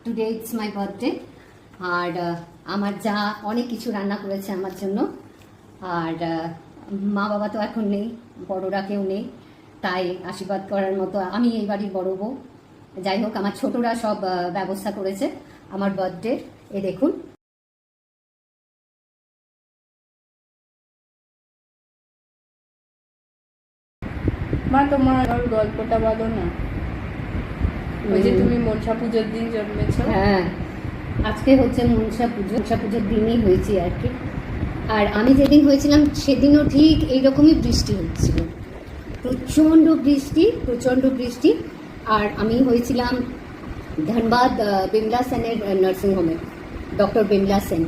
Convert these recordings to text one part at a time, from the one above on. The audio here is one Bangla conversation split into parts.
Today it's my birthday. আর আমার যা অনেক কিছু রান্না করেছে আমার জন্য। আর মা বাবা তো এখন নেই, বড়রা কেউ নেই, তাই আশীর্বাদ করার মতো আমি এই বাড়ির বড় বউ। যাই হোক, আমার ছোটরা সব ব্যবস্থা করেছে আমার বার্থডে। এ দেখুন, মা তোমার গল্পটা বলো না। ওই যে তুমি মনসা পুজোর দিন জন্মেছো। হ্যাঁ, আজকে হচ্ছে মনসা পুজোর দিনই হয়েছি আর কি। আর আমি যেদিন হয়েছিলাম সেদিনও ঠিক এইরকমই বৃষ্টি হচ্ছিল, প্রচণ্ড বৃষ্টি। আর আমি হয়েছিলাম ধনবাদ বিমলা সেনের নার্সিংহোমে, ডক্টর বিমলা সেন।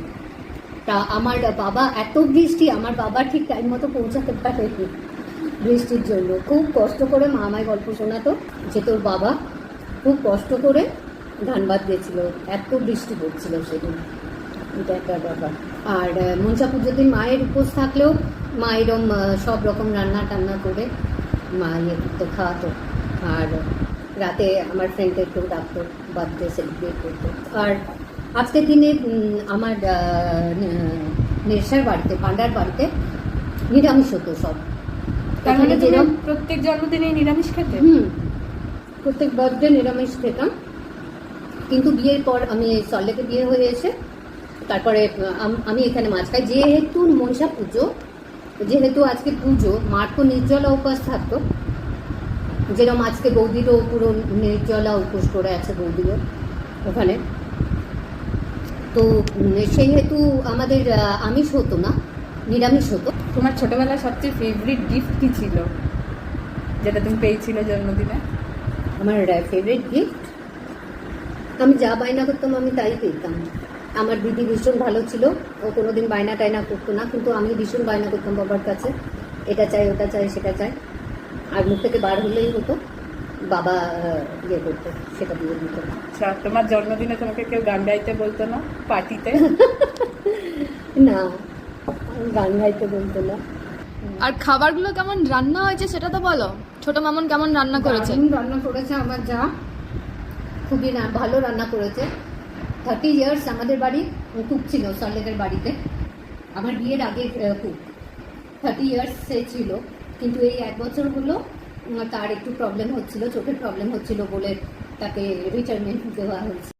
তা আমার বাবা, এত বৃষ্টি, আমার বাবা ঠিক টাইম মতো পৌঁছাতে পারেনি বৃষ্টির জন্য। খুব কষ্ট করে মা আমায় গল্প শোনাতো যে তোর বাবা খুব কষ্ট করে ধানবাদ গেছিল, এত বৃষ্টি পড়ছিল সেদিন। এটা একটা ব্যাপার। আর মনসা পুজোর দিন মায়ের উপোস থাকলেও মা এরম সব রকম রান্না টান্না করে মা ইয়ে করতো, খাওয়াতো। আর রাতে আমার ফ্রেন্ডদেরকেও ডাকতো বার্থডে সেলিব্রেট করতো। আর আজকের দিনে আমার নেশার বাড়িতে, পান্ডার বাড়িতে নিরামিষ হতো সব। তার মানে যেরকম প্রত্যেক জন্মদিনে নিরামিষ খেতে? প্রত্যেক বার্থডে নিরামিষ খেতাম। কিন্তু বিয়ের পর আমি সল্টলেকে বিয়ে হয়ে এসে তারপরে আমি এখানে মাছ খাই। যেহেতু মনসা পুজো, যেহেতু আজকে পুজো, মার তো নির্জলা উপবাস থাকতো। যেরকম আজকে বৌদিরও পুরো নির্জলা উপোস করে আছে, বৌদিরও ওখানে। তো সেহেতু আমাদের আমিষ হতো না, নিরামিষ হতো। তোমার ছোটবেলায় সবচেয়ে ফেভারিট গিফট কি ছিল যেটা তুমি পেয়েছিলে জন্মদিনে? আমার ফেভারিট গিফট, আমি যা বায়না করতাম আমি তাই পেতাম। আমার দিদি ভীষণ ভালো ছিল, ও কোনোদিন বায়না টায়না করতো না, কিন্তু আমি ভীষণ বায়না করতাম বাবার কাছে, এটা চাই, ওটা চাই, সেটা চাই। আর মুখ থেকে বার হলেই হতো, বাবা ইয়ে করতো, সেটা দিয়ে দিত। আচ্ছা, তোমার জন্মদিনে তোমাকে কেউ গান গাইতে বলতো না পার্টিতে? না, গান গাইতে বলতো না। আর খাবারগুলো কেমন রান্না হয়েছে সেটা তো বলো। ছোট মামন কেমন রান্না করেছে? রান্না করেছে আমার যা, খুবই ভালো রান্না করেছে। 30 ইয়ার্স আমাদের বাড়ি কুক ছিল সল্টলেকের বাড়িতে, আমার বিয়ের আগে কুক 30 ইয়ার্স সে ছিল। কিন্তু এই 1 বছর হলো তার একটু প্রবলেম হচ্ছিল, চোখের প্রবলেম হচ্ছিল বলে তাকে রিটায়ারমেন্ট দেওয়া হয়েছে।